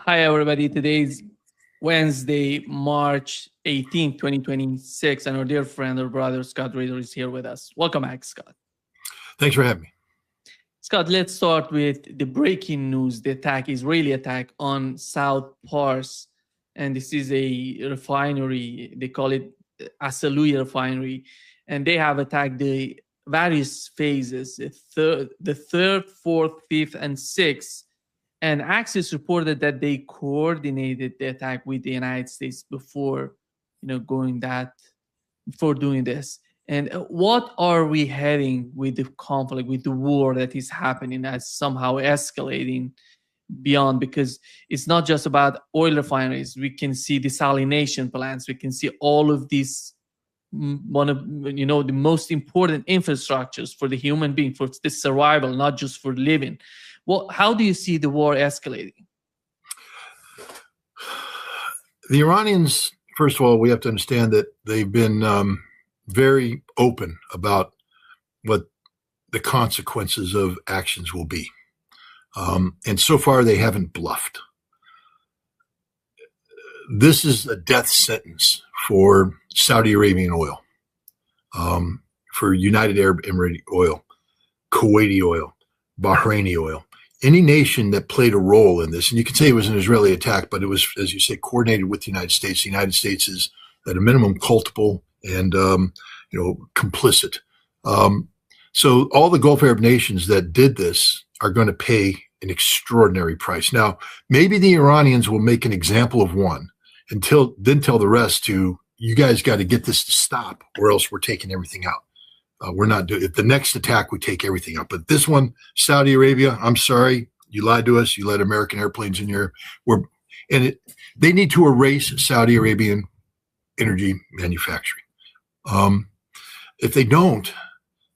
Hi, everybody. Today's Wednesday, March 18th, 2026, and our dear friend, our brother, Scott Ritter, is here with us. Welcome back, Scott. Thanks for having me. Scott, let's start with the breaking news, the Israeli attack on South Pars. And this is a refinery, they call it Asaluya refinery. And they have attacked the various phases, the third, fourth, fifth, and sixth. And Axis reported that they coordinated the attack with the United States before, before doing this. And what are we heading with the conflict, with the war that is happening, as somehow escalating beyond? Because it's not just about oil refineries. We can see desalination plants. We can see all of these, one of the most important infrastructures for the human being, for the survival, not just for living. Well, how do you see the war escalating? The Iranians, first of all, we have to understand that they've been very open about what the consequences of actions will be. And so far, they haven't bluffed. This is a death sentence for Saudi Arabian oil, for United Arab Emirate oil, Kuwaiti oil, Bahraini oil. Any nation that played a role in this, and you could say it was an Israeli attack, but it was, as you say, coordinated with the United States. The United States is at a minimum culpable and complicit. So all the Gulf Arab nations that did this are going to pay an extraordinary price. Now, maybe the Iranians will make an example of one then tell the rest to, you guys got to get this to stop, or else we're taking everything out. We're not doing it. The next attack, we take everything out. But this one, Saudi Arabia, I'm sorry, you lied to us. You let American airplanes in here. They need to erase Saudi Arabian energy manufacturing. If they don't,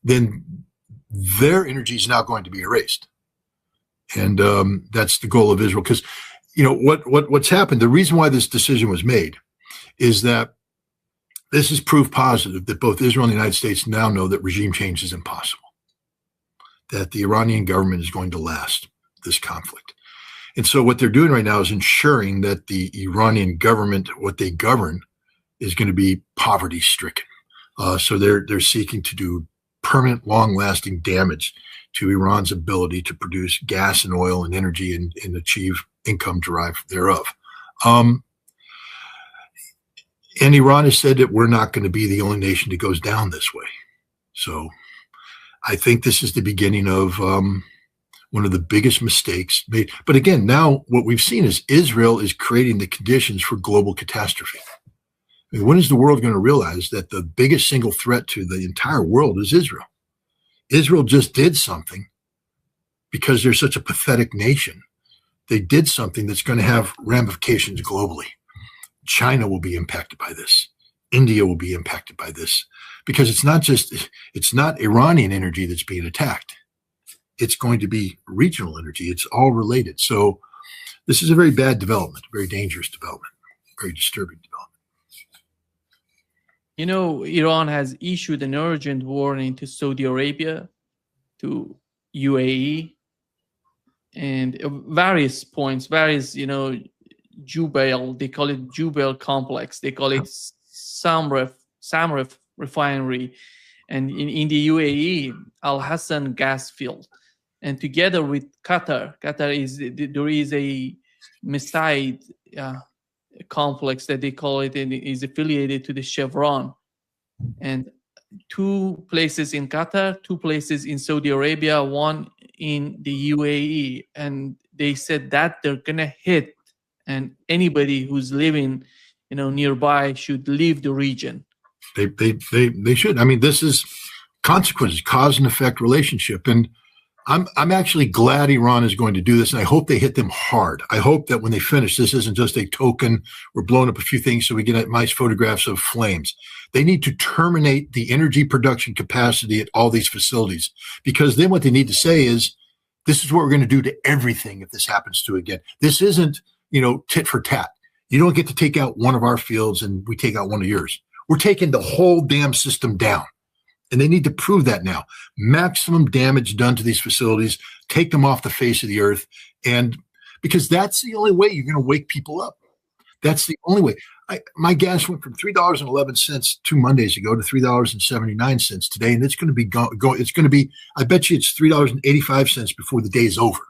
then their energy is now going to be erased. And that's the goal of Israel. Because, what's happened, the reason why this decision was made is that this is proof positive that both Israel and the United States now know that regime change is impossible, that the Iranian government is going to last this conflict. And so what they're doing right now is ensuring that the Iranian government, what they govern, is going to be poverty stricken. So they're seeking to do permanent, long-lasting damage to Iran's ability to produce gas and oil and energy and achieve income derived thereof. And Iran has said that we're not going to be the only nation that goes down this way. So I think this is the beginning of one of the biggest mistakes made. But again, now what we've seen is Israel is creating the conditions for global catastrophe. I mean, when is the world going to realize that the biggest single threat to the entire world is Israel? Israel just did something because they're such a pathetic nation. They did something that's going to have ramifications globally. China will be impacted by this. India will be impacted by this, because it's not Iranian energy that's being attacked. It's going to be regional energy. It's all related. So this is a very bad development, very dangerous development, very disturbing development. Iran has issued an urgent warning to Saudi Arabia, to UAE, and various points, Jubail, they call it Jubail complex, they call it Samref refinery, and in the UAE, Al Hassan gas field. And together with Qatar there is a Mesaid complex that they call it, and is affiliated to the Chevron. And 2 places in Qatar, 2 places in Saudi Arabia, 1 in the UAE. And they said that they're gonna hit, and anybody who's living, nearby should leave the region. They should. I mean, this is consequences, cause and effect relationship. And I'm actually glad Iran is going to do this, and I hope they hit them hard. I hope that when they finish, this isn't just a token. We're blowing up a few things so we get nice photographs of flames. They need to terminate the energy production capacity at all these facilities, because then what they need to say is, this is what we're going to do to everything if this happens to again. This isn't, tit for tat. You don't get to take out one of our fields and we take out one of yours. We're taking the whole damn system down. And they need to prove that now. Maximum damage done to these facilities, take them off the face of the earth. And because that's the only way you're going to wake people up. That's the only way. My gas went from $3.11 2 Mondays ago to $3.79 today, and it's going to be it's going to be. I bet you it's $3.85 before the day is over.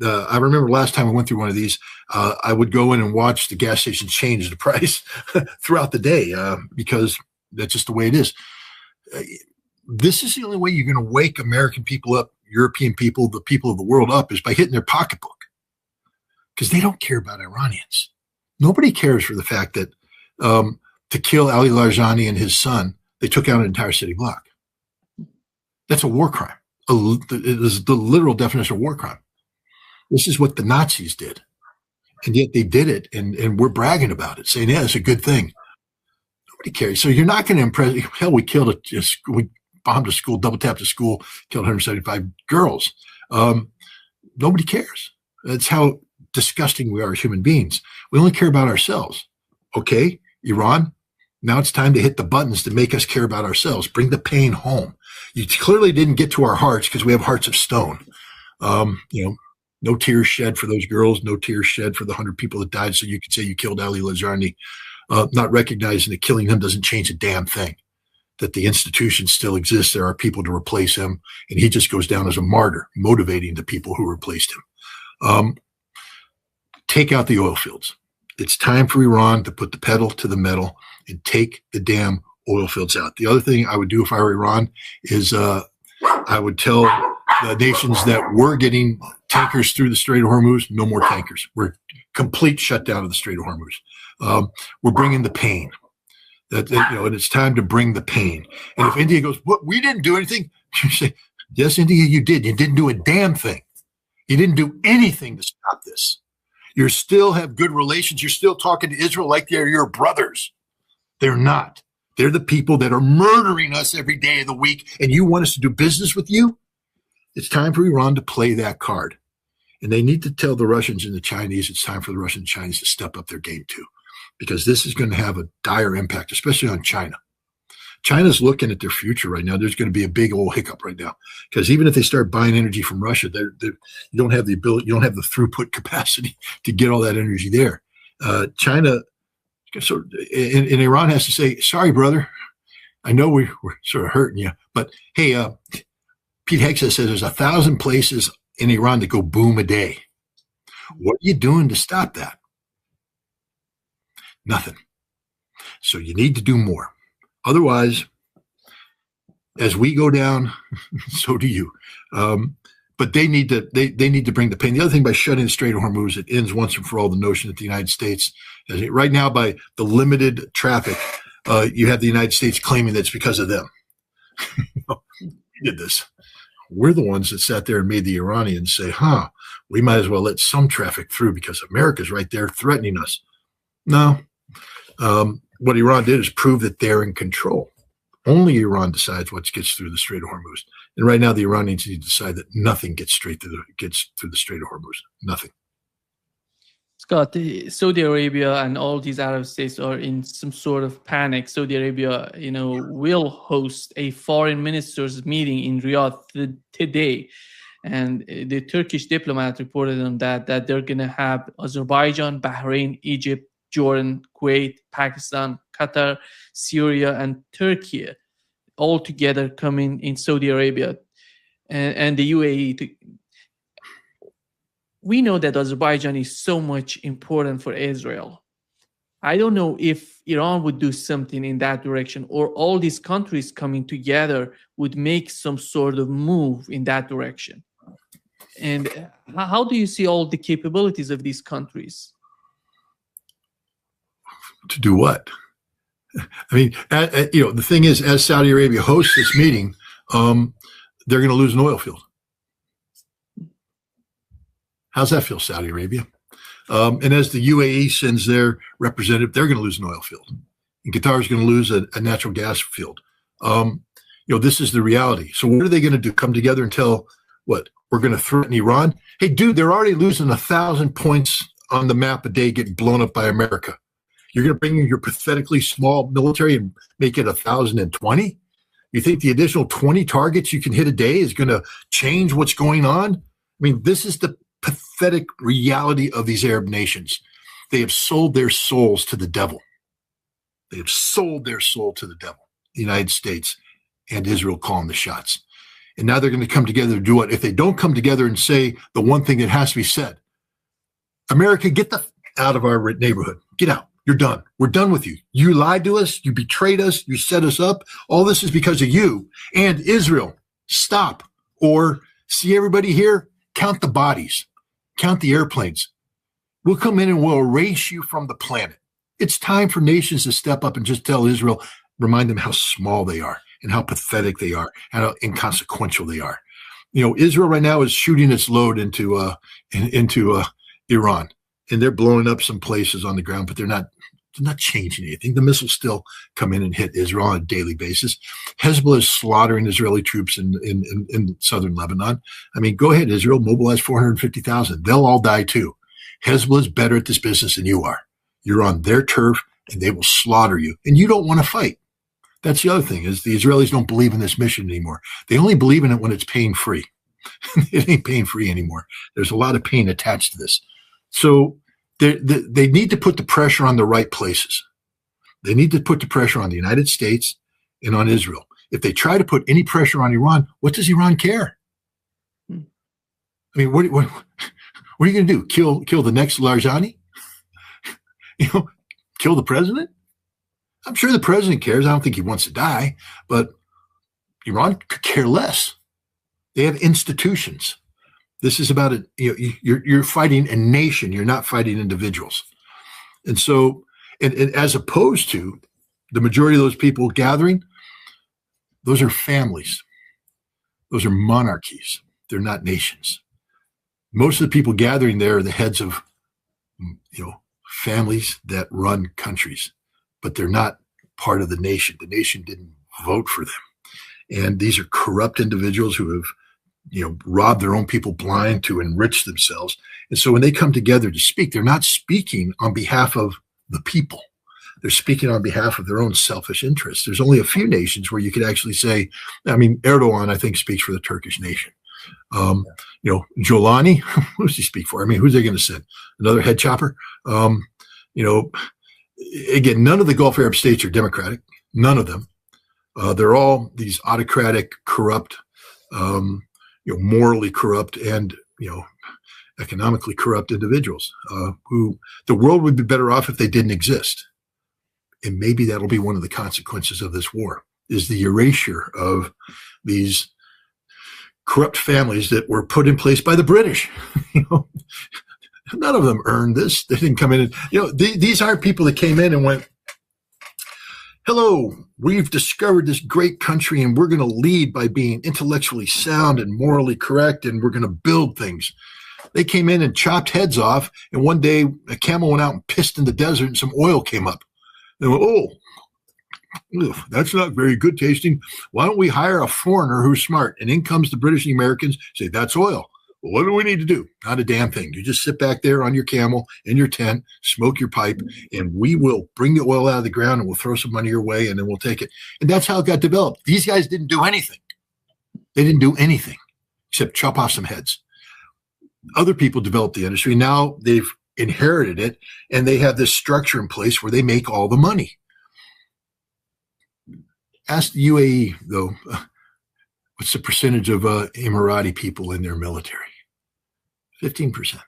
I remember last time I went through one of these, I would go in and watch the gas station change the price throughout the day because that's just the way it is. This is the only way you're going to wake American people up, European people, the people of the world up, is by hitting their pocketbook, because they don't care about Iranians. Nobody cares for the fact that to kill Ali Larijani and his son, they took out an entire city block. That's a war crime. It is the literal definition of war crime. This is what the Nazis did. And yet they did it, and we're bragging about it, saying, yeah, it's a good thing. Nobody cares. So you're not going to impress. Hell, we bombed a school, double tapped a school, killed 175 girls. Nobody cares. That's how disgusting we are as human beings. We only care about ourselves. Okay, Iran, now it's time to hit the buttons to make us care about ourselves. Bring the pain home. You clearly didn't get to our hearts because we have hearts of stone. No tears shed for those girls, no tears shed for the 100 people that died, so you could say you killed Ali Larijani, not recognizing that killing him doesn't change a damn thing, that the institution still exists. There are people to replace him, and he just goes down as a martyr, motivating the people who replaced him. Take out the oil fields. It's time for Iran to put the pedal to the metal and take the damn oil fields out. The other thing I would do if I were Iran is I would tell the nations that we're getting tankers through the Strait of Hormuz, no more tankers. We're complete shutdown of the Strait of Hormuz. We're bringing the pain. And it's time to bring the pain. And if India goes, "What? We didn't do anything," you say, "Yes, India, you did. You didn't do a damn thing. You didn't do anything to stop this. You still have good relations. You're still talking to Israel like they're your brothers. They're not. They're the people that are murdering us every day of the week, and you want us to do business with you?" It's time for Iran to play that card. And they need to tell the Russians and the Chinese it's time for the Russians and Chinese to step up their game too, because this is going to have a dire impact, especially on China. China's looking at their future right now. There's going to be a big old hiccup right now, because even if they start buying energy from Russia, you don't have the ability, you don't have the throughput capacity to get all that energy there. China, and Iran has to say, "Sorry, brother, I know we're sort of hurting you, but hey, Pete Hegseth says there's 1,000 places in Iran that go boom a day. What are you doing to stop that?" Nothing. So you need to do more. Otherwise, as we go down, so do you. But they need to bring the pain. The other thing, by shutting the Strait of Hormuz, it ends once and for all the notion that the United States, right now, by the limited traffic, you have the United States claiming that it's because of them. We did this. We're the ones that sat there and made the Iranians say, we might as well let some traffic through because America's right there threatening us. No. What Iran did is prove that they're in control. Only Iran decides what gets through the Strait of Hormuz. And right now, the Iranians need to decide that nothing gets through the Strait of Hormuz. Nothing. Scott, Saudi Arabia and all these Arab states are in some sort of panic. Saudi Arabia, will host a foreign ministers meeting in Riyadh today. And the Turkish diplomat reported on that they're going to have Azerbaijan, Bahrain, Egypt, Jordan, Kuwait, Pakistan, Qatar, Syria, and Turkey all together coming in Saudi Arabia and the UAE. We know that Azerbaijan is so much important for Israel. I don't know if Iran would do something in that direction, or all these countries coming together would make some sort of move in that direction. And how do you see all the capabilities of these countries? To do what? I mean, the thing is, as Saudi Arabia hosts this meeting, they're going to lose an oil field. How's that feel, Saudi Arabia? And as the UAE sends their representative, they're going to lose an oil field. And Qatar is going to lose a natural gas field. This is the reality. So what are they going to do? Come together and tell what? We're going to threaten Iran? Hey, dude, they're already losing 1,000 points on the map a day getting blown up by America. You're going to bring your pathetically small military and make it 1,020? You think the additional 20 targets you can hit a day is going to change what's going on? I mean, this is the pathetic reality of these Arab nations. They have sold their souls to the devil. They have sold their soul to the devil. The United States and Israel calling the shots. And now they're going to come together to do what? If they don't come together and say the one thing that has to be said, America, get the out of our neighborhood. Get out. You're done. We're done with you. You lied to us. You betrayed us. You set us up. All this is because of you. And Israel, stop. Or see everybody here? Count the bodies. Count the airplanes. We'll come in and we'll erase you from the planet. It's time for nations to step up and just tell Israel, remind them how small they are and how pathetic they are and how inconsequential they are. You know, Israel right now is shooting its load into Iran, and they're blowing up some places on the ground, but they're not changing anything. The missiles still come in and hit Israel on a daily basis. Hezbollah is slaughtering Israeli troops in southern Lebanon. I mean, go ahead, Israel, mobilize 450,000. They'll all die too. Hezbollah is better at this business than you are. You're on their turf, and they will slaughter you. And you don't want to fight. That's the other thing, is the Israelis don't believe in this mission anymore. They only believe in it when it's pain-free. It ain't pain-free anymore. There's a lot of pain attached to this. So they need to put the pressure on the right places. They need to put the pressure on the United States and on Israel. If they try to put any pressure on Iran, what does Iran care? I mean, what are you going to do? Kill the next Larzani? You know, kill the president? I'm sure the president cares. I don't think he wants to die, but Iran could care less. They have institutions. This is about you're fighting a nation. You're not fighting individuals. And so, and as opposed to the majority of those people gathering, those are families. Those are monarchies. They're not nations. Most of the people gathering there are the heads of, families that run countries, but they're not part of the nation. The nation didn't vote for them. And these are corrupt individuals who have, robbed their own people blind to enrich themselves. And so when they come together to speak, they're not speaking on behalf of the people. They're speaking on behalf of their own selfish interests. There's only a few nations where you could actually say, Erdogan, I think, speaks for the Turkish nation. Jolani, who does he speak for? I mean, who's they going to send? Another head chopper? Again, none of the Gulf Arab states are democratic. None of them. They're all these autocratic, corrupt, morally corrupt, and economically corrupt individuals who the world would be better off if they didn't exist. And maybe that'll be one of the consequences of this war, is the erasure of these corrupt families that were put in place by the British. None of them earned this. They didn't come in and, these aren't people that came in and went, hello, we've discovered this great country and we're going to lead by being intellectually sound and morally correct, and we're going to build things. They came in and chopped heads off, and one day a camel went out and pissed in the desert and some oil came up. They went, that's not very good tasting. Why don't we hire a foreigner who's smart? And in comes the British and the Americans, say, that's oil. Well, what do we need to do? Not a damn thing. You just sit back there on your camel in your tent, smoke your pipe, and we will bring the oil out of the ground and we'll throw some money your way and then we'll take it. And that's how it got developed. These guys didn't do anything. They didn't do anything except chop off some heads. Other people developed the industry. Now they've inherited it, and they have this structure in place where they make all the money. Ask the UAE, though, what's the percentage of Emirati people in their military? 15%.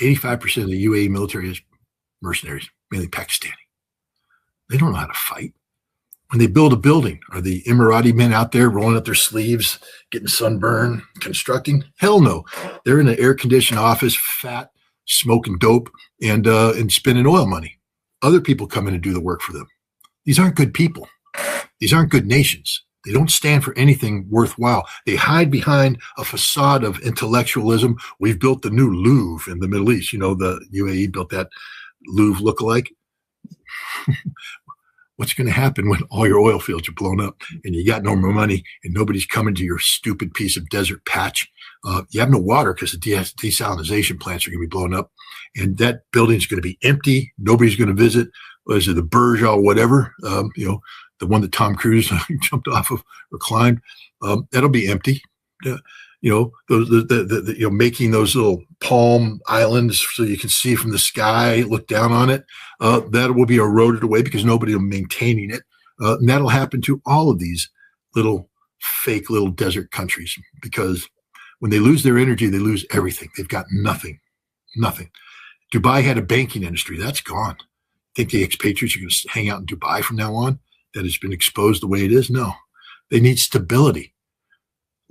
85% of the UAE military is mercenaries, mainly Pakistani. They don't know how to fight. When they build a building, are the Emirati men out there rolling up their sleeves, getting sunburn, constructing? Hell no. They're in an air-conditioned office, fat, smoking dope, and spending oil money. Other people come in and do the work for them. These aren't good people. These aren't good nations. They don't stand for anything worthwhile. They hide behind a facade of intellectualism. We've built the new Louvre in the Middle East. The UAE built that Louvre lookalike. What's going to happen when all your oil fields are blown up and you got no more money and nobody's coming to your stupid piece of desert patch? You have no water because the desalinization plants are going to be blown up, and that building's going to be empty. Nobody's going to visit. Was it the Burj or whatever? The one that Tom Cruise jumped off of or climbed? That'll be empty. those making those little palm islands so you can see from the sky, look down on it. That will be eroded away because nobody will be maintaining it. And that'll happen to all of these little fake little desert countries, because when they lose their energy, they lose everything. They've got nothing. Dubai had a banking industry. That's gone. Think the expatriates are going to hang out in Dubai from now on? That has been exposed the way it is? No. They need stability,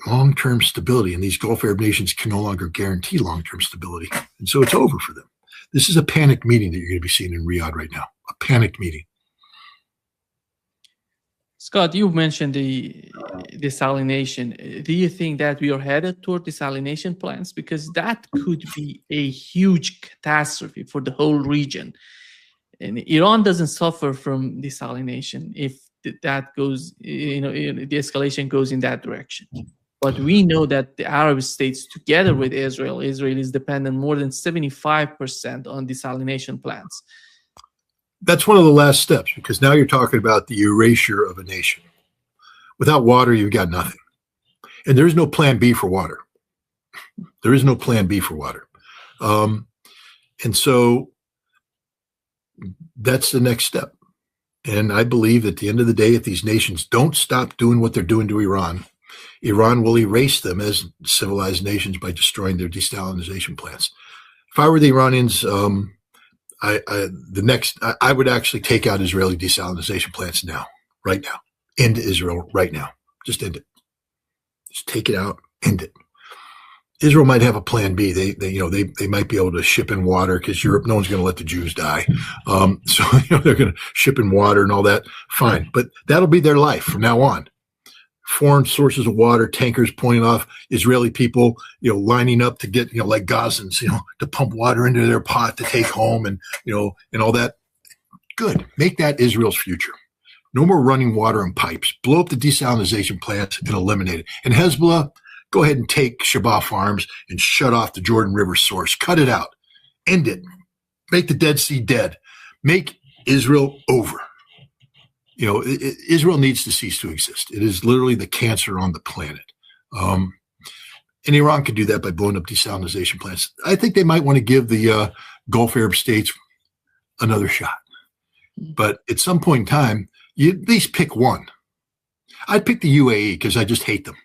long-term stability. And these Gulf Arab nations can no longer guarantee long-term stability. And so it's over for them. This is a panic meeting that you're going to be seeing in Riyadh right now. A panic meeting. Scott, you mentioned the desalination. Do you think that we are headed toward desalination plants? Because that could be a huge catastrophe for the whole region. And Iran doesn't suffer from desalination if that goes, the escalation goes in that direction. But we know that the Arab states, together with Israel is dependent more than 75% on desalination plants. That's one of the last steps, because now you're talking about the erasure of a nation. Without water, you've got nothing. And there is no plan B for water. There is no plan B for water. And so that's the next step. And I believe at the end of the day, if these nations don't stop doing what they're doing to Iran, Iran will erase them as civilized nations by destroying their desalination plants. If I were the Iranians, I would actually take out Israeli desalination plants now, right now. End Israel right now. Just end it. Just take it out, end it. Israel might have a plan B. They might be able to ship in water, because Europe, no one's going to let the Jews die. So they're going to ship in water and all that. Fine, but that'll be their life from now on. Foreign sources of water, tankers pointing off, Israeli people, lining up to get, like Gazans, to pump water into their pot to take home, and all that. Good. Make that Israel's future. No more running water in pipes. Blow up the desalination plants and eliminate it. And Hezbollah, go ahead and take Shabbat Farms and shut off the Jordan River source. Cut it out. End it. Make the Dead Sea dead. Make Israel over. Israel needs to cease to exist. It is literally the cancer on the planet. And Iran could do that by blowing up desalination plants. I think they might want to give the Gulf Arab states another shot. But at some point in time, you at least pick one. I'd pick the UAE because I just hate them.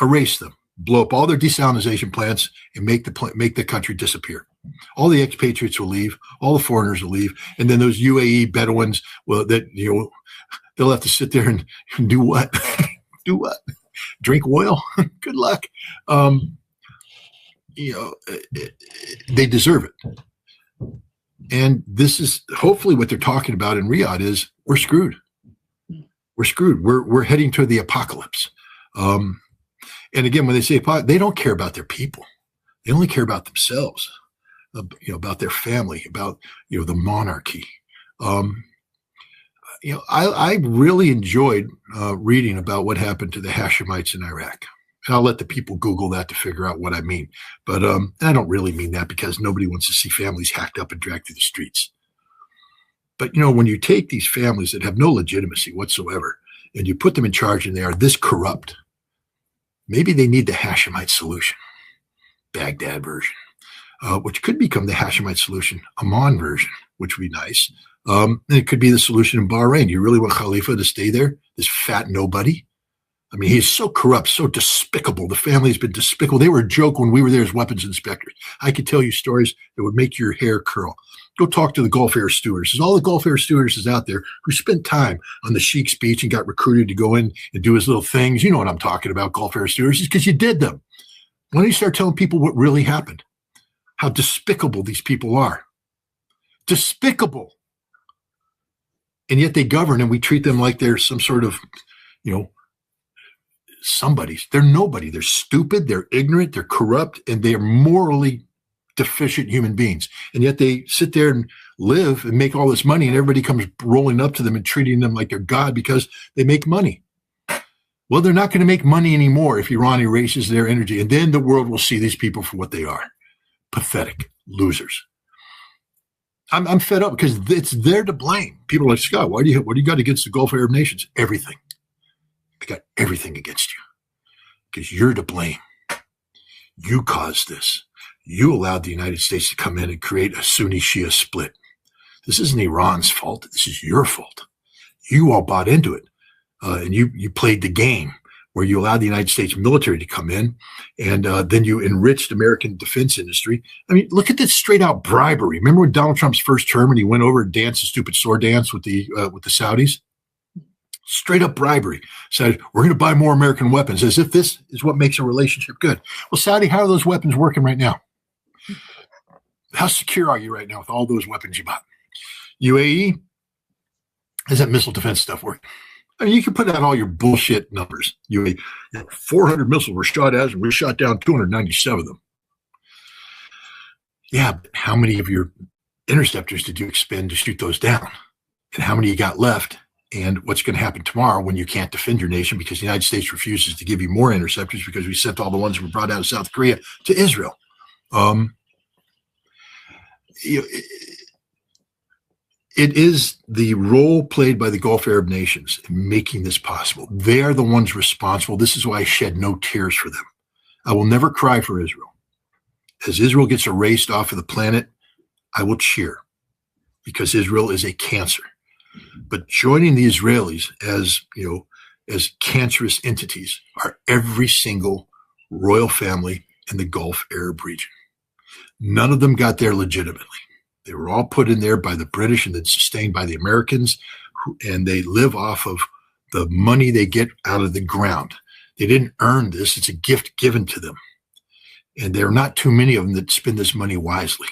Erase them. Blow up all their desalination plants and make the country disappear. All the expatriates will leave. All the foreigners will leave, and then those UAE Bedouins, they'll have to sit there and do what? Do what? Drink oil? Good luck. They deserve it. And this is hopefully what they're talking about in Riyadh is we're screwed. We're screwed. We're heading to the apocalypse. And again, when they say they don't care about their people. They only care about themselves, about their family, about, the monarchy. I really enjoyed reading about what happened to the Hashemites in Iraq. And I'll let the people Google that to figure out what I mean. But I don't really mean that, because nobody wants to see families hacked up and dragged through the streets. But, when you take these families that have no legitimacy whatsoever and you put them in charge and they are this corrupt, maybe they need the Hashemite solution, Baghdad version, which could become the Hashemite solution, Amman version, which would be nice. And it could be the solution in Bahrain. You really want Khalifa to stay there, this fat nobody? I mean, he's so corrupt, so despicable. The family's been despicable. They were a joke when we were there as weapons inspectors. I could tell you stories that would make your hair curl. Go talk to the Gulf Air stewardesses. All the Gulf Air stewardesses out there who spent time on the Sheik's beach and got recruited to go in and do his little things. You know what I'm talking about, Gulf Air stewardesses, because you did them. Why don't you start telling people what really happened? How despicable these people are. Despicable. And yet they govern, and we treat them like they're some sort of, somebody's. They're nobody. They're stupid. They're ignorant. They're corrupt, and they are morally deficient human beings. And yet they sit there and live and make all this money, and everybody comes rolling up to them and treating them like they're God because they make money. Well, they're not going to make money anymore if Iran erases their energy, and then the world will see these people for what they are. Pathetic losers. I'm fed up because it's there to blame. People are like, Scott, what do you got against the Gulf Arab nations? Everything. I got everything against you because you're to blame. You caused this. You allowed the United States to come in and create a Sunni Shia split. This isn't Iran's fault. This is your fault. You all bought into it. And you played the game where you allowed the United States military to come in, and then you enriched American defense industry. I mean, look at this straight out bribery. Remember when Donald Trump's first term and he went over and danced a stupid sword dance with the Saudis? Straight up bribery. Said, we're going to buy more American weapons, as if this is what makes a relationship good. Well, Saudi, how are those weapons working right now? How secure are you right now with all those weapons you bought? UAE, is that missile defense stuff working? I mean, you can put out all your bullshit numbers. 400 missiles were shot at, and we shot down 297 of them. Yeah, but how many of your interceptors did you expend to shoot those down? And how many you got left? And what's going to happen tomorrow when you can't defend your nation because the United States refuses to give you more interceptors because we sent all the ones that were brought out of South Korea to Israel? It is the role played by the Gulf Arab nations in making this possible. They are the ones responsible. This is why I shed no tears for them. I will never cry for Israel. As Israel gets erased off of the planet, I will cheer because Israel is a cancer. But joining the Israelis as cancerous entities are every single royal family in the Gulf Arab region. None of them got there legitimately. They were all put in there by the British and then sustained by the Americans, and they live off of the money they get out of the ground. They didn't earn this. It's a gift given to them. And there are not too many of them that spend this money wisely.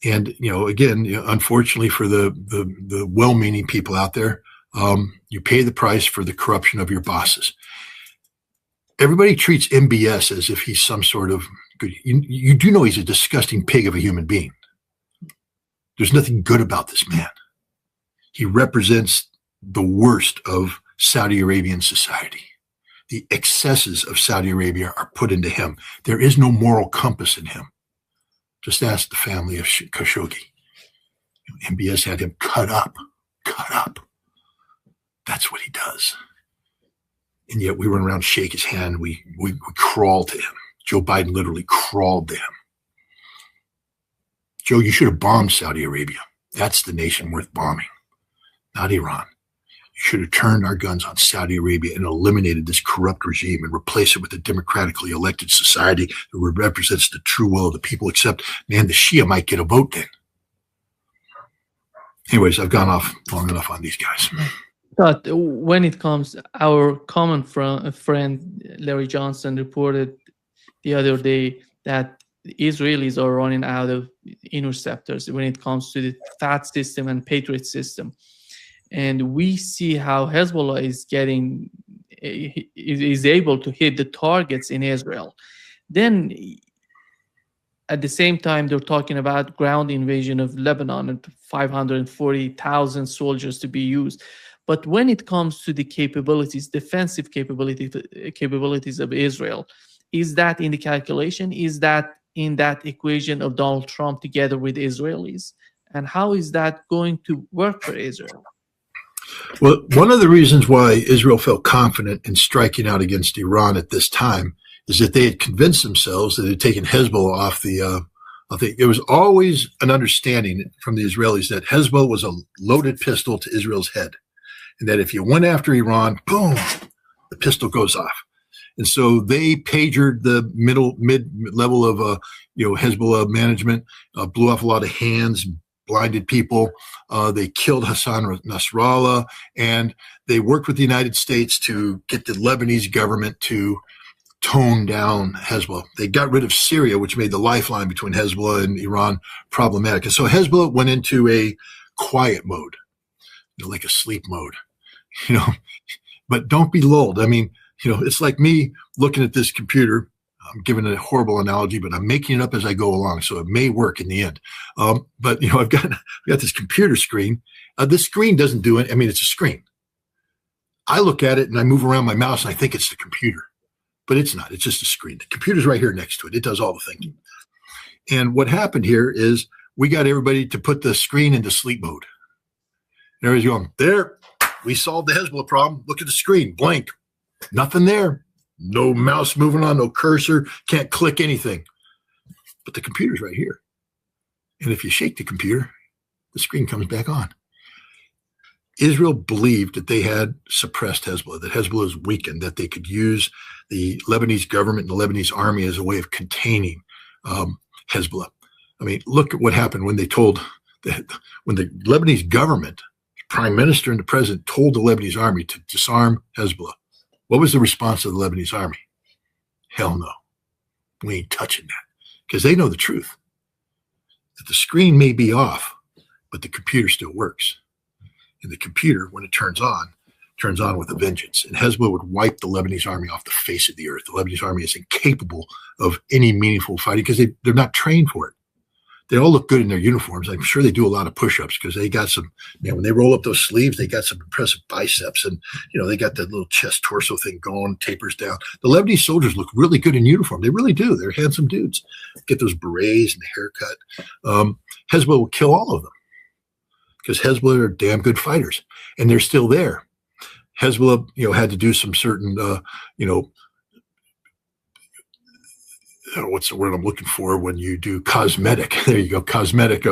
Unfortunately for the well-meaning people out there, you pay the price for the corruption of your bosses. Everybody treats MBS as if he's some sort of good. You do know he's a disgusting pig of a human being. There's nothing good about this man. He represents the worst of Saudi Arabian society. The excesses of Saudi Arabia are put into him. There is no moral compass in him. Just ask the family of Khashoggi. MBS had him cut up. That's what he does. And yet we run around, shake his hand. We crawl to him. Joe Biden literally crawled to him. Joe, you should have bombed Saudi Arabia. That's the nation worth bombing, not Iran. You should have turned our guns on Saudi Arabia and eliminated this corrupt regime and replaced it with a democratically elected society that represents the true will of the people, except, man, the Shia might get a vote then. Anyways, I've gone off long enough on these guys. But when it comes, our common friend Larry Johnson reported the other day that the Israelis are running out of interceptors when it comes to the THAAD system and Patriot system. And we see how Hezbollah is able to hit the targets in Israel. Then at the same time, they're talking about ground invasion of Lebanon and 540,000 soldiers to be used. But when it comes to the capabilities, defensive capabilities of Israel, is that in the calculation? Is that in that equation of Donald Trump together with Israelis? And how is that going to work for Israel? Well, one of the reasons why Israel felt confident in striking out against Iran at this time is that they had convinced themselves that they had taken Hezbollah off the it was always an understanding from the Israelis that Hezbollah was a loaded pistol to Israel's head. And that if you went after Iran, boom, the pistol goes off. And so they pagered the mid-level of Hezbollah management, blew off a lot of hands, blinded people. They killed Hassan Nasrallah, and they worked with the United States to get the Lebanese government to tone down Hezbollah. They got rid of Syria, which made the lifeline between Hezbollah and Iran problematic. And so Hezbollah went into a quiet mode, like a sleep mode. But don't be lulled. I mean, it's like me looking at this computer. I'm giving a horrible analogy, but I'm making it up as I go along, so it may work in the end. But I've got this computer screen. This screen doesn't do it. I mean, it's a screen. I look at it and I move around my mouse and I think it's the computer, but it's not. It's just a screen. The computer's right here next to it. It does all the thinking. And what happened here is we got everybody to put the screen into sleep mode. And everybody's going, there, we solved the Hezbollah problem. Look at the screen, blank, nothing there. no mouse moving on, no cursor, can't click anything. But the computer's right here. And if you shake the computer, the screen comes back on. Israel believed that they had suppressed Hezbollah, that Hezbollah is weakened, that they could use the Lebanese government and the Lebanese army as a way of containing Hezbollah. I mean, look at what happened when they told when the Lebanese government, prime minister and the president told the Lebanese army to disarm Hezbollah. What was the response of the Lebanese army? Hell no. We ain't touching that. Because they know the truth. That the screen may be off, but the computer still works. And the computer, when it turns on with a vengeance. And Hezbollah would wipe the Lebanese army off the face of the earth. The Lebanese army is incapable of any meaningful fighting because they're not trained for it. They all look good in their uniforms. I'm sure they do a lot of push-ups because they got some, when they roll up those sleeves, they got some impressive biceps and, they got that little chest torso thing going, tapers down. The Lebanese soldiers look really good in uniform. They really do. They're handsome dudes. Get those berets and the haircut. Hezbollah will kill all of them because Hezbollah are damn good fighters and they're still there. Hezbollah, had to do some certain, what's the word I'm looking for when you do cosmetic? There you go, cosmetic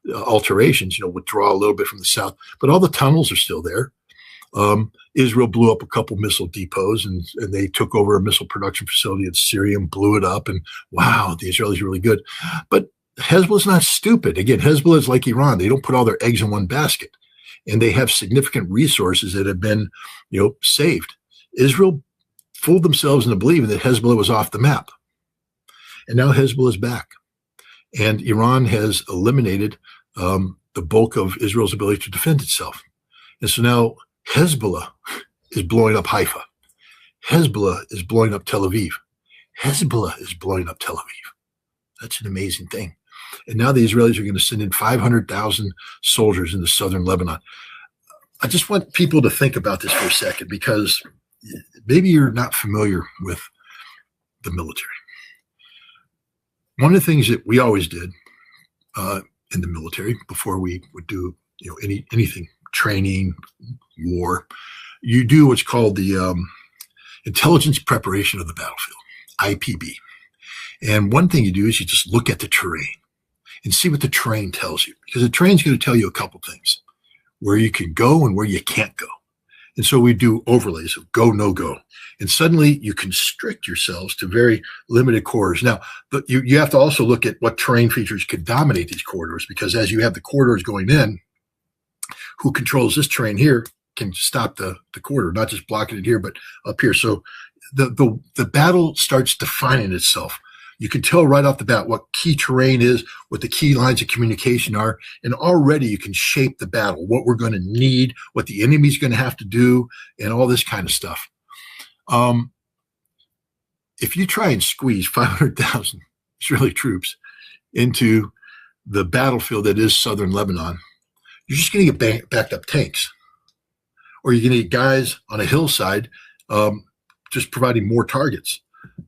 alterations. Withdraw a little bit from the south, but all the tunnels are still there. Israel blew up a couple missile depots, and they took over a missile production facility in Syria and blew it up. And wow, the Israelis are really good. But Hezbollah's not stupid. Again, Hezbollah is like Iran; they don't put all their eggs in one basket, and they have significant resources that have been, saved. Israel fooled themselves into believing that Hezbollah was off the map. And now Hezbollah is back. And Iran has eliminated the bulk of Israel's ability to defend itself. And so now Hezbollah is blowing up Haifa. Hezbollah is blowing up Tel Aviv. Hezbollah is blowing up Tel Aviv. That's an amazing thing. And now the Israelis are going to send in 500,000 soldiers into southern Lebanon. I just want people to think about this for a second because maybe you're not familiar with the military. One of the things that we always did in the military before we would do anything, training, war, you do what's called the intelligence preparation of the battlefield, IPB. And one thing you do is you just look at the terrain and see what the terrain tells you, because the terrain's going to tell you a couple things, where you can go and where you can't go. And so we do overlays of go, no go. And suddenly you constrict yourselves to very limited corridors. Now, but you have to also look at what terrain features could dominate these corridors, because as you have the corridors going in, who controls this terrain here can stop the corridor, not just blocking it here, but up here. So the battle starts defining itself. You can tell right off the bat what key terrain is, what the key lines of communication are, and already you can shape the battle, what we're going to need, what the enemy's going to have to do, and all this kind of stuff. If you try and squeeze 500,000 Israeli troops into the battlefield that is southern Lebanon, you're just going to get backed up tanks. Or you're going to get guys on a hillside just providing more targets,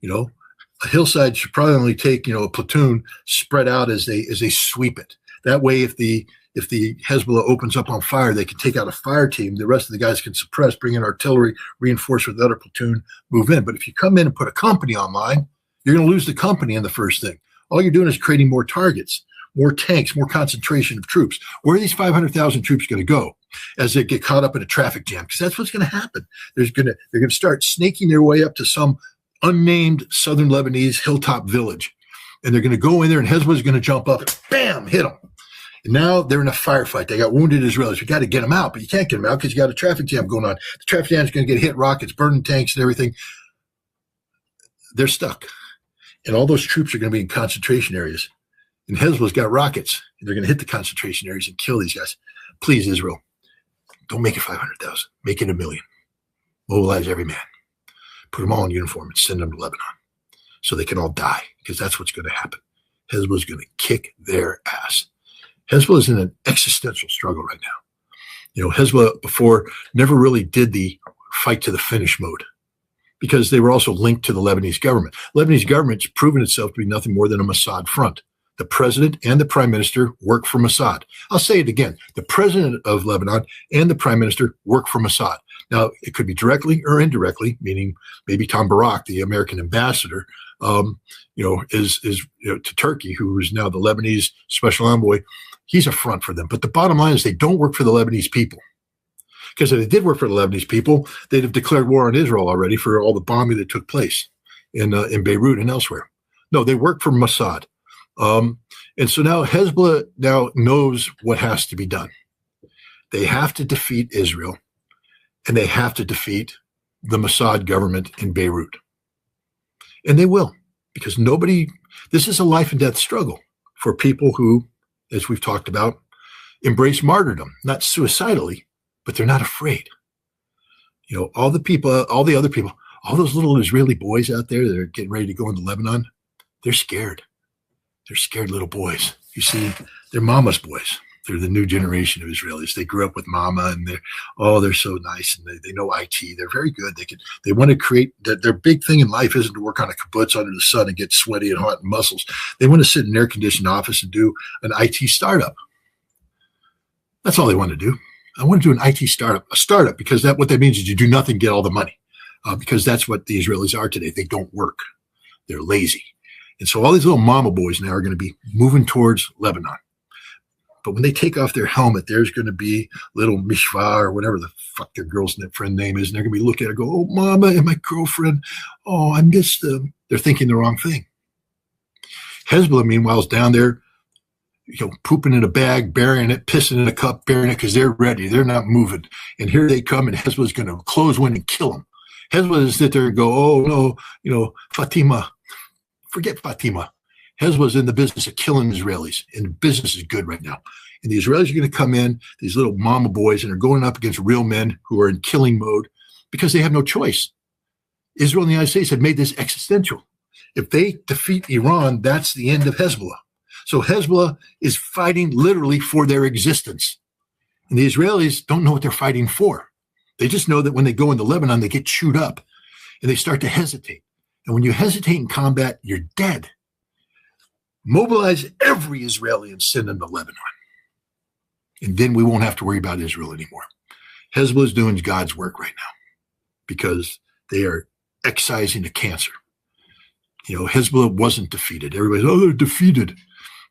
A hillside should probably only take, a platoon spread out as they sweep it. That way, if the Hezbollah opens up on fire, they can take out a fire team. The rest of the guys can suppress, bring in artillery, reinforce with another platoon, move in. But if you come in and put a company online, you're going to lose the company in the first thing. All you're doing is creating more targets, more tanks, more concentration of troops. Where are these 500,000 troops going to go as they get caught up in a traffic jam? Because that's what's going to happen. They're going to start snaking their way up to some unnamed southern Lebanese hilltop village. And they're going to go in there and Hezbollah's going to jump up and bam, hit them. And now they're in a firefight. They got wounded Israelis. We got to get them out, but you can't get them out because you got a traffic jam going on. The traffic jam is going to get hit, rockets, burning tanks and everything. They're stuck. And all those troops are going to be in concentration areas. And Hezbollah's got rockets. And they're going to hit the concentration areas and kill these guys. Please, Israel, don't make it 500,000. Make it 1 million. Mobilize every man. Put them all in uniform and send them to Lebanon so they can all die, because that's what's going to happen. Hezbollah is going to kick their ass. Hezbollah is in an existential struggle right now. Hezbollah before never really did the fight to the finish mode because they were also linked to the Lebanese government. Lebanese government's proven itself to be nothing more than a Mossad front. The president and the prime minister work for Mossad. I'll say it again. The president of Lebanon and the prime minister work for Mossad. Now, it could be directly or indirectly, meaning maybe Tom Barak, the American ambassador, is to Turkey, who is now the Lebanese special envoy. He's a front for them. But the bottom line is they don't work for the Lebanese people. Because if they did work for the Lebanese people, they'd have declared war on Israel already for all the bombing that took place in Beirut and elsewhere. No, they work for Mossad. And so now Hezbollah now knows what has to be done. They have to defeat Israel, and they have to defeat the Mossad government in Beirut. And they will, because this is a life and death struggle for people who, as we've talked about, embrace martyrdom, not suicidally, but they're not afraid. All the other people, all those little Israeli boys out there that are getting ready to go into Lebanon, they're scared. They're scared little boys. You see, they're mama's boys. They're the new generation of Israelis. They grew up with mama, and they're so nice, and they know IT. They're very good. They want to create their big thing in life isn't to work on a kibbutz under the sun and get sweaty and hot and muscles. They want to sit in an air-conditioned office and do an IT startup. That's all they want to do. I want to do an IT startup, because what that means is you do nothing, get all the money, because that's what the Israelis are today. They don't work. They're lazy. And so all these little mama boys now are going to be moving towards Lebanon. But when they take off their helmet, there's going to be little Mishva or whatever the fuck their girlfriend name is. And they're going to be looking at her and go, oh, mama and my girlfriend. Oh, I miss them. They're thinking the wrong thing. Hezbollah, meanwhile, is down there, pooping in a bag, burying it, pissing in a cup, burying it, because they're ready. They're not moving. And here they come, and Hezbollah's going to close one and kill them. Hezbollah is sit there and go, oh, no, Fatima. Forget Fatima. Hezbollah's in the business of killing Israelis, and the business is good right now. And the Israelis are going to come in, these little mama boys, and are going up against real men who are in killing mode because they have no choice. Israel and the United States have made this existential. If they defeat Iran, that's the end of Hezbollah. So Hezbollah is fighting literally for their existence. And the Israelis don't know what they're fighting for. They just know that when they go into Lebanon, they get chewed up and they start to hesitate. And when you hesitate in combat, you're dead. Mobilize every Israeli and send them to Lebanon. And then we won't have to worry about Israel anymore. Hezbollah is doing God's work right now because they are excising a cancer. Hezbollah wasn't defeated. Everybody's, they're defeated.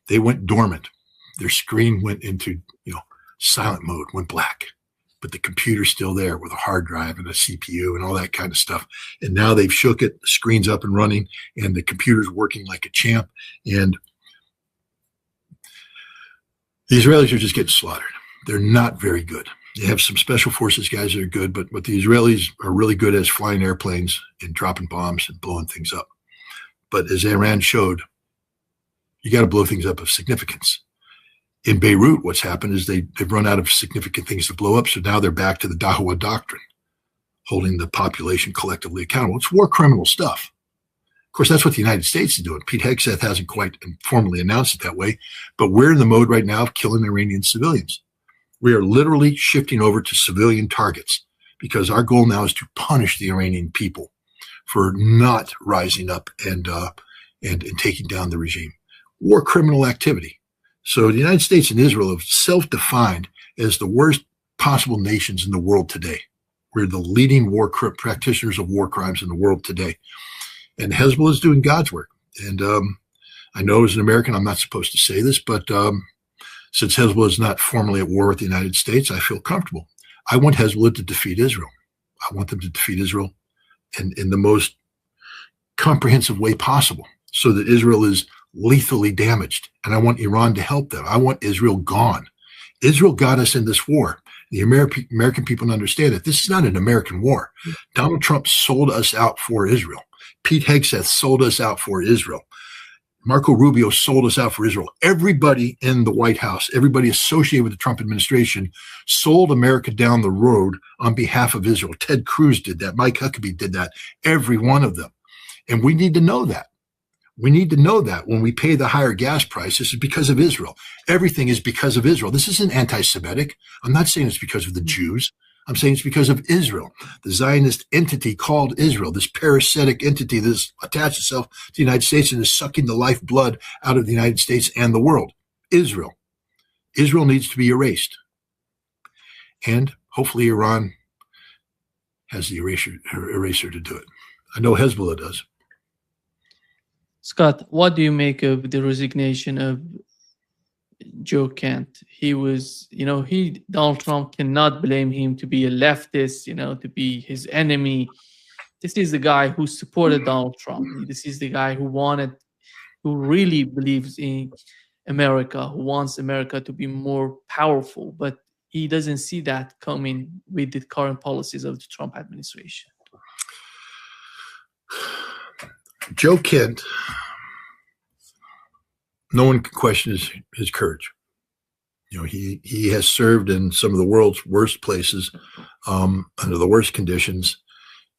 They went dormant. Their screen went into, silent mode, went black. But the computer's still there with a hard drive and a CPU and all that kind of stuff. And now they've shook it, the screen's up and running, and the computer's working like a champ. And the Israelis are just getting slaughtered. They're not very good. They have some special forces guys that are good, but what the Israelis are really good at is flying airplanes and dropping bombs and blowing things up. But as Iran showed, you got to blow things up of significance. In Beirut, what's happened is they've run out of significant things to blow up, so now they're back to the Dahua doctrine, holding the population collectively accountable. It's war criminal stuff. Of course, that's what the United States is doing. Pete Hegseth hasn't quite formally announced it that way, but we're in the mode right now of killing Iranian civilians. We are literally shifting over to civilian targets because our goal now is to punish the Iranian people for not rising up and taking down the regime. War criminal activity. So the United States and Israel have self-defined as the worst possible nations in the world today. We're the leading practitioners of war crimes in the world today. And Hezbollah is doing God's work. And I know as an American, I'm not supposed to say this, but since Hezbollah is not formally at war with the United States, I feel comfortable. I want Hezbollah to defeat Israel. I want them to defeat Israel in the most comprehensive way possible so that Israel is lethally damaged. And I want Iran to help them. I want Israel gone. Israel got us in this war. The American people understand that this is not an American war. Donald Trump sold us out for Israel. Pete Hegseth sold us out for Israel. Marco Rubio sold us out for Israel. Everybody in the White House, everybody associated with the Trump administration sold America down the road on behalf of Israel. Ted Cruz did that. Mike Huckabee did that. Every one of them. And we need to know that. We need to know that when we pay the higher gas price, this is because of Israel. Everything is because of Israel. This isn't anti-Semitic. I'm not saying it's because of the Jews. I'm saying it's because of Israel, the Zionist entity called Israel, this parasitic entity that's attached itself to the United States and is sucking the lifeblood out of the United States and the world. Israel. Israel needs to be erased. And hopefully Iran has the eraser to do it. I know Hezbollah does. Scott, what do you make of the resignation of Joe Kent? He was, Donald Trump cannot blame him to be a leftist, to be his enemy. This is the guy who supported Donald Trump. This is the guy who really believes in America, who wants America to be more powerful, but he doesn't see that coming with the current policies of the Trump administration. Joe Kent, no one can question his courage. He has served in some of the world's worst places, under the worst conditions,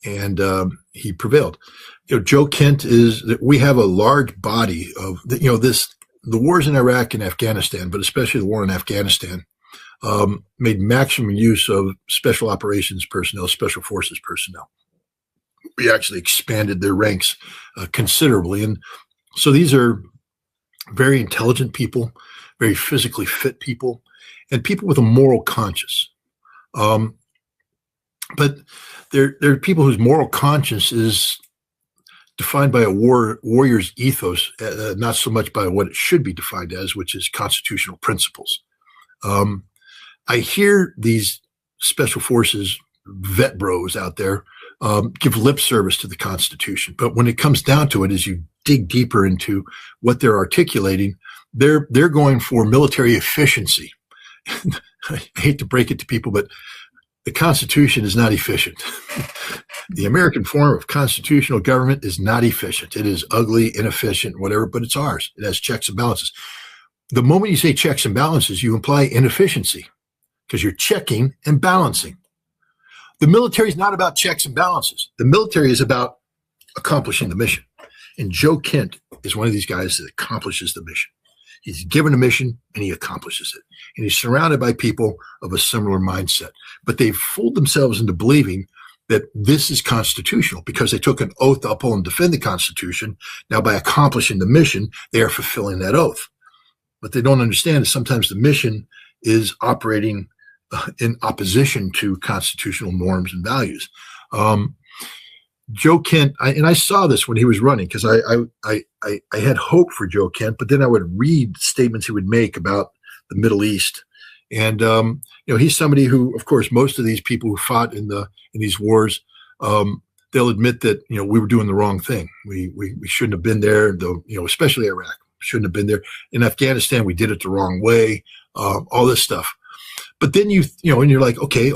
and he prevailed. Joe Kent we have a large body of, the wars in Iraq and Afghanistan, but especially the war in Afghanistan, made maximum use of special operations personnel, special forces personnel. We actually expanded their ranks considerably. And so these are very intelligent people, very physically fit people, and people with a moral conscience. But there are people whose moral conscience is defined by a warrior's ethos, not so much by what it should be defined as, which is constitutional principles. I hear these special forces vet bros out there give lip service to the Constitution. But when it comes down to it, as you dig deeper into what they're articulating, they're going for military efficiency. I hate to break it to people, but the Constitution is not efficient. The American form of constitutional government is not efficient. It is ugly, inefficient, whatever, but it's ours. It has checks and balances. The moment you say checks and balances, you imply inefficiency because you're checking and balancing. The military is not about checks and balances. The military is about accomplishing the mission. And Joe Kent is one of these guys that accomplishes the mission. He's given a mission and he accomplishes it. And he's surrounded by people of a similar mindset. But they've fooled themselves into believing that this is constitutional because they took an oath to uphold and defend the Constitution. Now, by accomplishing the mission, they are fulfilling that oath. What they don't understand is sometimes the mission is operating in opposition to constitutional norms and values. Joe Kent, I saw this when he was running because I had hope for Joe Kent, but then I would read statements he would make about the Middle East. And, he's somebody who, of course, most of these people who fought in these wars, they'll admit that, we were doing the wrong thing. We shouldn't have been there, though, especially Iraq, shouldn't have been there. In Afghanistan, we did it the wrong way, all this stuff. But then and you're like, okay.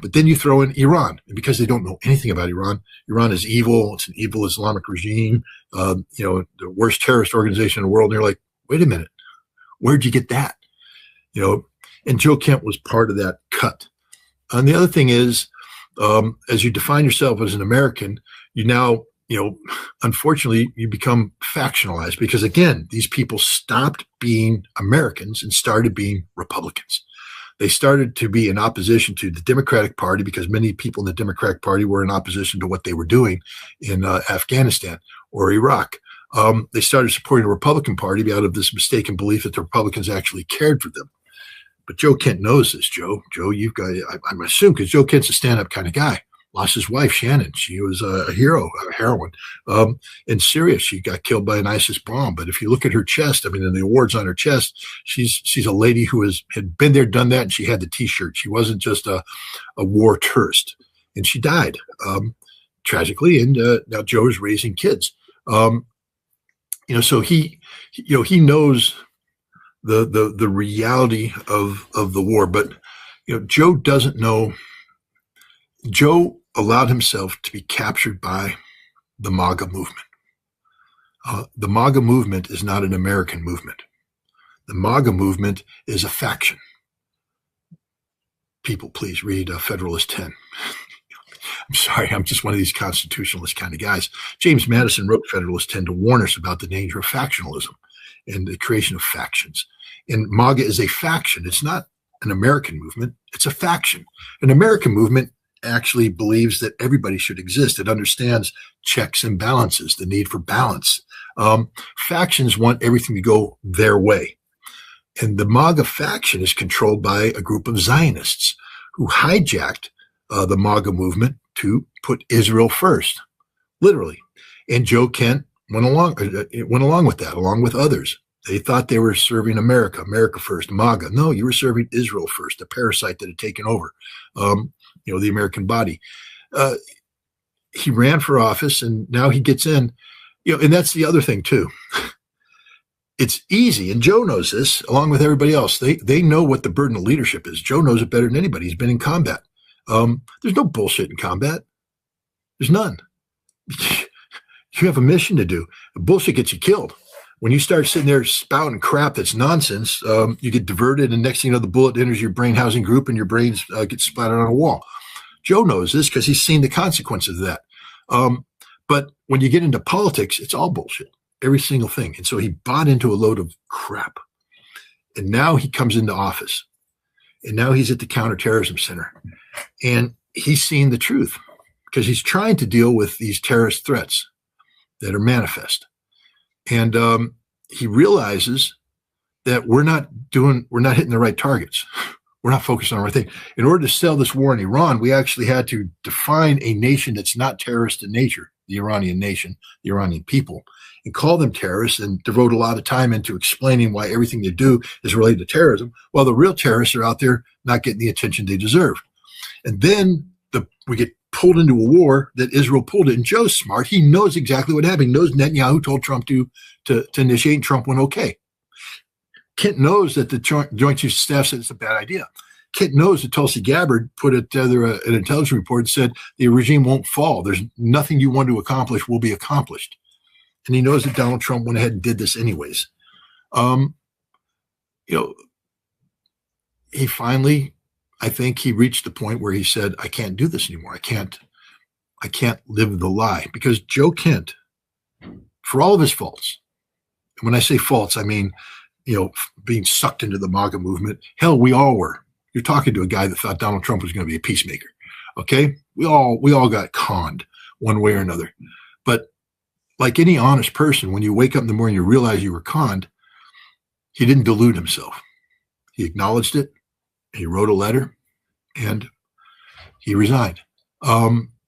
But then you throw in Iran. And because they don't know anything about Iran, Iran is evil. It's an evil Islamic regime, the worst terrorist organization in the world. And you're like, wait a minute, where'd you get that? And Joe Kent was part of that cut. And the other thing is, as you define yourself as an American, you now, unfortunately, you become factionalized because, again, these people stopped being Americans and started being Republicans. They started to be in opposition to the Democratic Party because many people in the Democratic Party were in opposition to what they were doing in Afghanistan or Iraq. They started supporting the Republican Party out of this mistaken belief that the Republicans actually cared for them. But Joe Kent knows this, Joe. Joe, you've got, I'm assuming, because Joe Kent's a stand-up kind of guy. Lost his wife, Shannon. She was a hero, a heroine. In Syria, she got killed by an ISIS bomb. But if you look at her chest, in the awards on her chest, she's a lady who had been there, done that, and she had the T-shirt. She wasn't just a war tourist. And she died, tragically. And now Joe is raising kids. So he knows the reality of the war. But Joe doesn't know. Joe allowed himself to be captured by the MAGA movement. The MAGA movement is not an American movement. The MAGA movement is a faction. People, please read Federalist 10. I'm sorry, I'm just one of these constitutionalist kind of guys. James Madison wrote Federalist 10 to warn us about the danger of factionalism and the creation of factions. And MAGA is a faction. It's not an American movement. It's a faction. An American movement actually believes that everybody should exist. It understands checks and balances, the need for balance. Factions want everything to go their way. And the MAGA faction is controlled by a group of Zionists who hijacked the MAGA movement to put Israel first, literally. And Joe Kent went along with that, along with others. They thought they were serving America first, MAGA. No, you were serving Israel first, a parasite that had taken over, the American body. He ran for office, and now he gets in. And that's the other thing too. It's easy, and Joe knows this, along with everybody else. They know what the burden of leadership is. Joe knows it better than anybody. He's been in combat. There's no bullshit in combat. There's none. You have a mission to do. Bullshit gets you killed. When you start sitting there spouting crap that's nonsense, you get diverted, and next thing you know, the bullet enters your brain housing group, and your brains get splattered on a wall. Joe knows this because he's seen the consequences of that. But when you get into politics, it's all bullshit, every single thing. And so he bought into a load of crap. And now he comes into office. And now he's at the Counterterrorism Center. And he's seeing the truth because he's trying to deal with these terrorist threats that are manifest. And he realizes that we're not hitting the right targets. We're not focused on the right thing. In order to sell this war in Iran, we actually had to define a nation that's not terrorist in nature, the Iranian nation, the Iranian people, and call them terrorists and devote a lot of time into explaining why everything they do is related to terrorism, while the real terrorists are out there not getting the attention they deserve. And then we get pulled into a war that Israel pulled it. And Joe's smart. He knows exactly what happened. He knows Netanyahu told Trump to initiate, and Trump went okay. Kent knows that the Joint Chiefs of Staff said it's a bad idea. Kent knows that Tulsi Gabbard put together an intelligence report and said the regime won't fall. There's nothing you want to accomplish will be accomplished. And he knows that Donald Trump went ahead and did this anyways. He finally, I think he reached the point where he said, I can't do this anymore. I can't live the lie. Because Joe Kent, for all of his faults, and when I say faults, I mean, being sucked into the MAGA movement. Hell, we all were. You're talking to a guy that thought Donald Trump was going to be a peacemaker. Okay? We all got conned one way or another. But like any honest person, when you wake up in the morning, you realize you were conned. He didn't delude himself. He acknowledged it. He wrote a letter, and he resigned.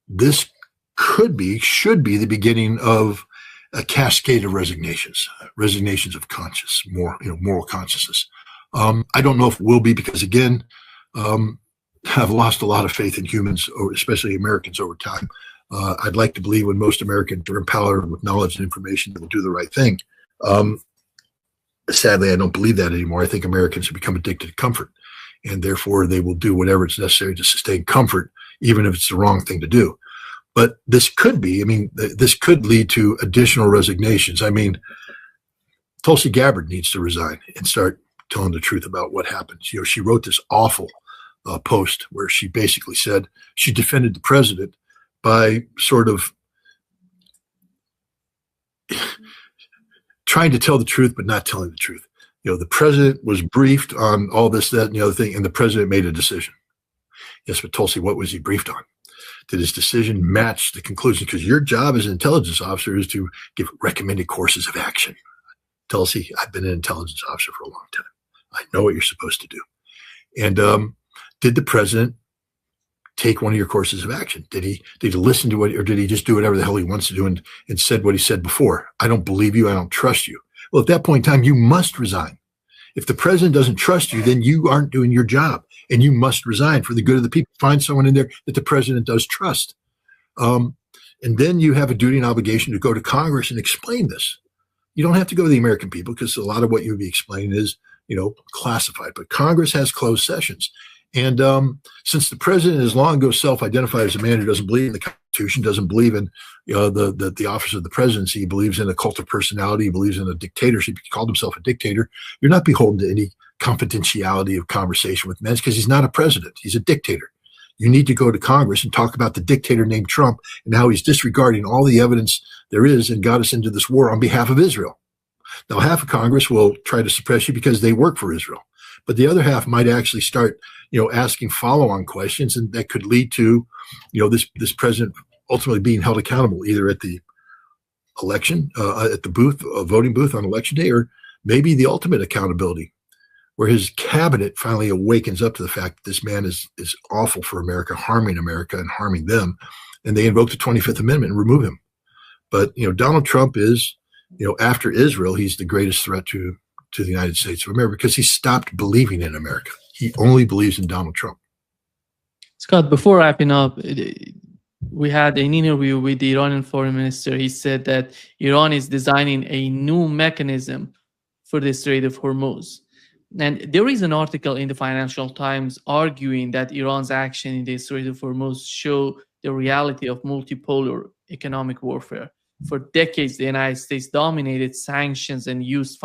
This should be the beginning of a cascade of resignations of conscience, moral consciousness. I don't know if it will be because, again, I've lost a lot of faith in humans, or especially Americans, over time. I'd like to believe when most Americans are empowered with knowledge and information, they will do the right thing. Sadly, I don't believe that anymore. I think Americans have become addicted to comfort, and therefore they will do whatever is necessary to sustain comfort, even if it's the wrong thing to do. But this could lead to additional resignations. I mean, Tulsi Gabbard needs to resign and start telling the truth about what happened. She wrote this awful post where she basically said she defended the president by sort of trying to tell the truth, but not telling the truth. The president was briefed on all this, that, and the other thing, and the president made a decision. Yes, but Tulsi, what was he briefed on? Did his decision match the conclusion? Because your job as an intelligence officer is to give recommended courses of action. Tulsi, I've been an intelligence officer for a long time. I know what you're supposed to do. And did the president take one of your courses of action? Did he listen to what, or did he just do whatever the hell he wants to do and said what he said before? I don't believe you. I don't trust you. Well, at that point in time, you must resign. If the president doesn't trust you, then you aren't doing your job, and you must resign for the good of the people. Find someone in there that the president does trust. And then you have a duty and obligation to go to Congress and explain this. You don't have to go to the American people, because a lot of what you would be explaining is, classified. But Congress has closed sessions. And since the president is long ago self-identified as a man who doesn't believe in the Constitution, doesn't believe in the office of the presidency, he believes in a cult of personality, he believes in a dictatorship, he called himself a dictator, you're not beholden to any confidentiality of conversation with men, because he's not a president, he's a dictator. You need to go to Congress and talk about the dictator named Trump and how he's disregarding all the evidence there is and got us into this war on behalf of Israel. Now, half of Congress will try to suppress you because they work for Israel, but the other half might actually start asking follow-on questions, and that could lead to, this president ultimately being held accountable either at the election, at the booth, voting booth on election day, or maybe the ultimate accountability where his cabinet finally awakens up to the fact that this man is awful for America and harming them, and they invoke the 25th Amendment and remove him. But Donald Trump is, after Israel, he's the greatest threat to the United States of America because he stopped believing in America. He only believes in Donald Trump. Scott, before wrapping up, we had an interview with the Iranian foreign minister. He said that Iran is designing a new mechanism for the Strait of Hormuz. And there is an article in the Financial Times arguing that Iran's action in the Strait of Hormuz show the reality of multipolar economic warfare. For decades, the United States dominated sanctions and used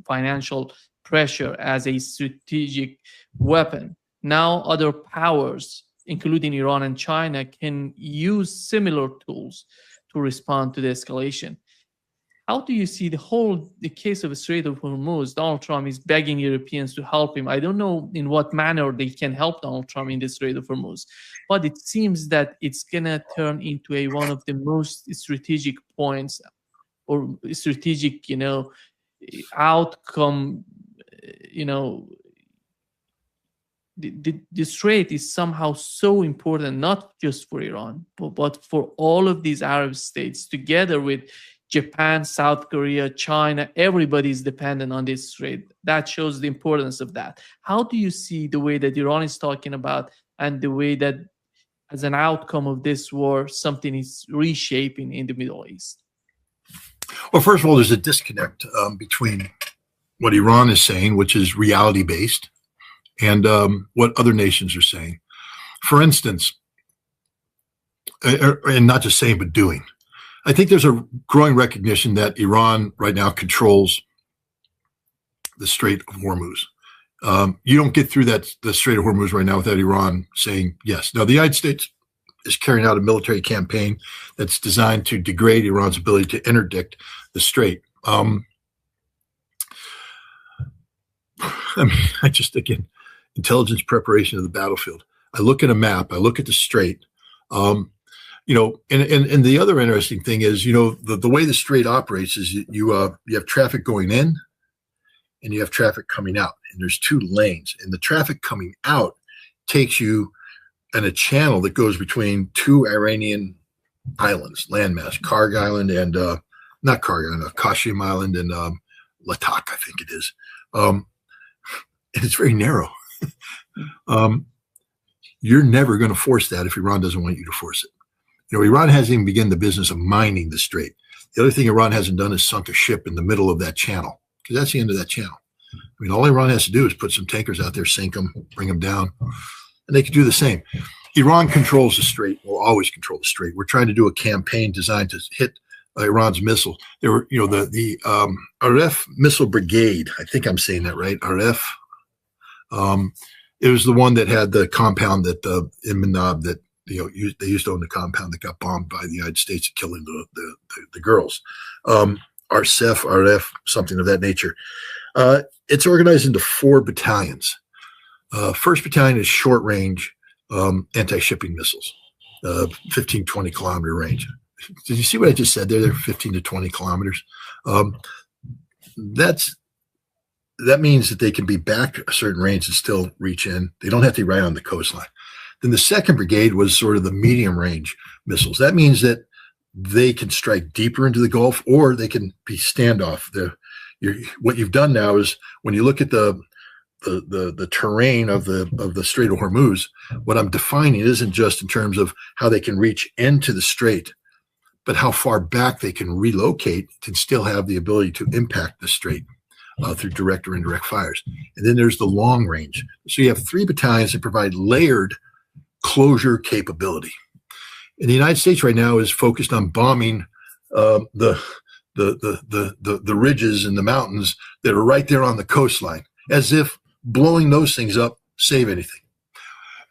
financial pressure as a strategic weapon. Now other powers, including Iran and China, can use similar tools to respond to the escalation. How do you see the case of the Strait of Hormuz? Donald Trump is begging Europeans to help him. I don't know in what manner they can help Donald Trump in the Strait of Hormuz, but it seems that it's going to turn into one of the most strategic points or strategic, outcome, the Strait is somehow so important, not just for Iran, but for all of these Arab states, together with Japan, South Korea, China. Everybody is dependent on this Strait. That shows the importance of that. How do you see the way that Iran is talking about and the way that, as an outcome of this war, something is reshaping in the Middle East? Well, first of all, there's a disconnect between what Iran is saying, which is reality-based, and what other nations are saying. For instance, and not just saying, but doing. I think there's a growing recognition that Iran right now controls the Strait of Hormuz. You don't get through the Strait of Hormuz right now without Iran saying yes. Now, the United States is carrying out a military campaign that's designed to degrade Iran's ability to interdict the Strait. Again, intelligence preparation of the battlefield. I look at a map, I look at the Strait, and the other interesting thing is, the way the Strait operates is you have traffic going in and you have traffic coming out, and there's two lanes, and the traffic coming out takes you in a channel that goes between two Iranian islands, landmass, Karg Island and not Karg Island, Qashim Island and Latak, I think it is. And it's very narrow. You're never going to force that if Iran doesn't want you to force it. Iran hasn't even begun the business of mining the Strait. The other thing Iran hasn't done is sunk a ship in the middle of that channel, because that's the end of that channel. All Iran has to do is put some tankers out there, sink them, bring them down, and they can do the same. Iran controls the Strait, will always control the Strait. We're trying to do a campaign designed to hit Iran's missile. There were, the Aref Missile Brigade. I think I'm saying that right. Aref. It was the one that had the compound that in Manab that they used to own the compound that got bombed by the United States, killing the girls. Arsef, RF, something of that nature. It's organized into 4 battalions. First battalion is short range anti-shipping missiles, 15, 20 kilometer range. Did you see what I just said there? They're 15 to 20 kilometers. That means that they can be back a certain range and still reach in. They don't have to be right on the coastline. Then the second brigade was sort of the medium range missiles. That means that they can strike deeper into the Gulf, or they can be standoff. What you've done now is, when you look at the terrain of the Strait of Hormuz, what I'm defining isn't just in terms of how they can reach into the Strait, but how far back they can relocate and still have the ability to impact the Strait through direct or indirect fires. And then there's the long range. So you have 3 battalions that provide layered closure capability. And the United States right now is focused on bombing the ridges and the mountains that are right there on the coastline, as if blowing those things up save anything.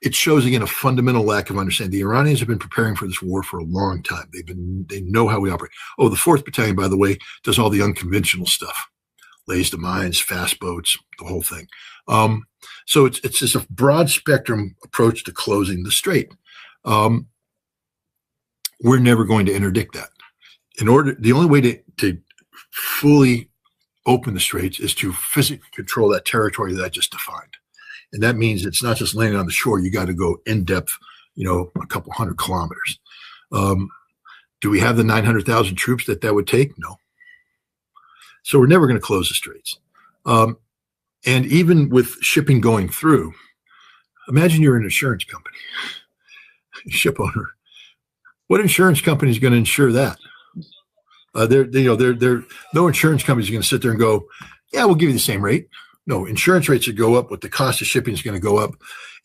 It shows, again, a fundamental lack of understanding. The Iranians have been preparing for this war for a long time. They know how we operate. Oh, the 4th Battalion, by the way, does all the unconventional stuff. Lays the mines, fast boats, the whole thing. So it's just a broad spectrum approach to closing the Strait. We're never going to interdict that. The only way to fully open the straits is to physically control that territory that I just defined. And that means it's not just landing on the shore. You got to go in depth, a couple hundred kilometers. Do we have the 900,000 troops that would take? No. So we're never going to close the straits. And even with shipping going through, imagine you're an insurance company, ship owner. What insurance company is going to insure that? No insurance company is going to sit there and go, yeah, we'll give you the same rate. No, insurance rates would go up. What the cost of shipping is going to go up,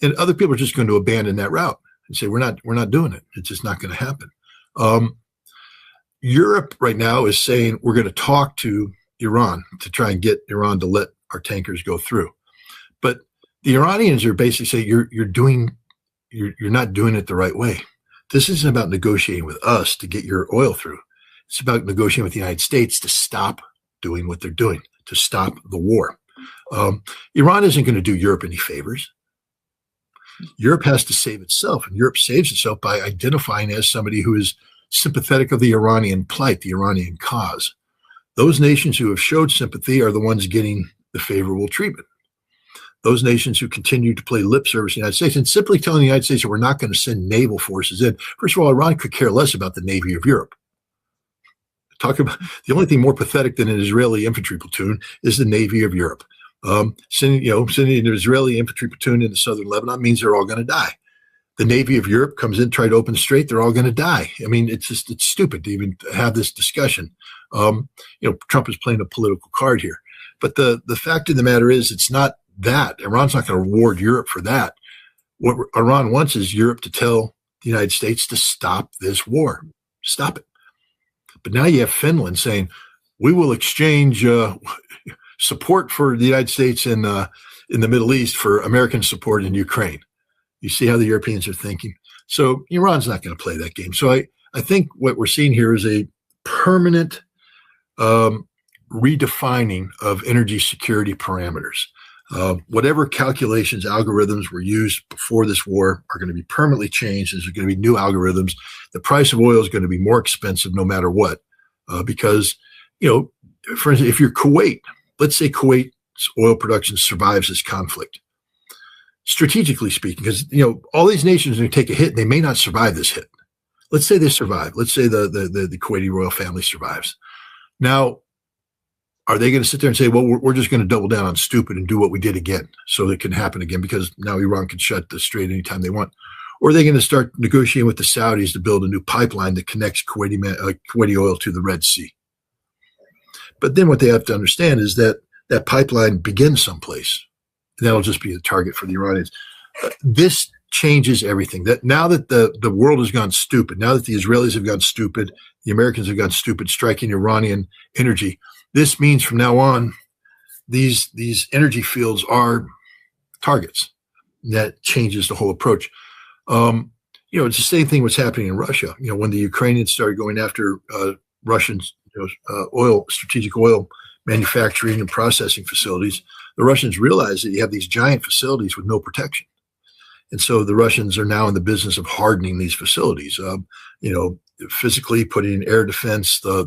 and other people are just going to abandon that route and say we're not doing it. It's just not going to happen. Europe right now is saying we're going to talk to Iran to try and get Iran to let our tankers go through, but the Iranians are basically saying you're not doing it the right way. This isn't about negotiating with us to get your oil through. It's about negotiating with the United States to stop doing what they're doing, to stop the war. Iran isn't going to do Europe any favors. Europe has to save itself, and Europe saves itself by identifying as somebody who is sympathetic of the Iranian plight, the Iranian cause. Those nations who have showed sympathy are the ones getting the favorable treatment. Those nations who continue to play lip service to the United States and simply telling the United States that we're not going to send naval forces in. First of all, Iran could care less about the Navy of Europe. Talk about the only thing more pathetic than an Israeli infantry platoon is the Navy of Europe. Sending an Israeli infantry platoon into southern Lebanon means they're all going to die. The Navy of Europe comes in, try to open the strait, they're all going to die. I mean, it's stupid to even have this discussion. Trump is playing a political card here. But the fact of the matter is, it's not that. Iran's not going to reward Europe for that. What Iran wants is Europe to tell the United States to stop this war. Stop it. But now you have Finland saying, we will exchange support for the United States in the Middle East for American support in Ukraine. You see how the Europeans are thinking. So Iran's not going to play that game. So I think what we're seeing here is a permanent redefining of energy security parameters. Whatever calculations, algorithms were used before this war are going to be permanently changed. There's going to be new algorithms. The price of oil is going to be more expensive no matter what, because, for instance, if you're Kuwait, let's say Kuwait's oil production survives this conflict. Strategically speaking, because, all these nations are going to take a hit and they may not survive this hit. Let's say they survive. Let's say the Kuwaiti royal family survives. Now, are they going to sit there and say, well, we're just going to double down on stupid and do what we did again so it can happen again because now Iran can shut the strait anytime they want? Or are they going to start negotiating with the Saudis to build a new pipeline that connects Kuwaiti oil to the Red Sea? But then what they have to understand is that that pipeline begins someplace. And that'll just be the target for the Iranians. This changes everything. That now that the world has gone stupid, now that the Israelis have gone stupid, the Americans have gone stupid striking Iranian energy, this means from now on, these energy fields are targets. That changes the whole approach. It's the same thing what's happening in Russia. When the Ukrainians started going after Russian strategic oil manufacturing and processing facilities, the Russians realized that you have these giant facilities with no protection. And so the Russians are now in the business of hardening these facilities, physically putting in air defense, the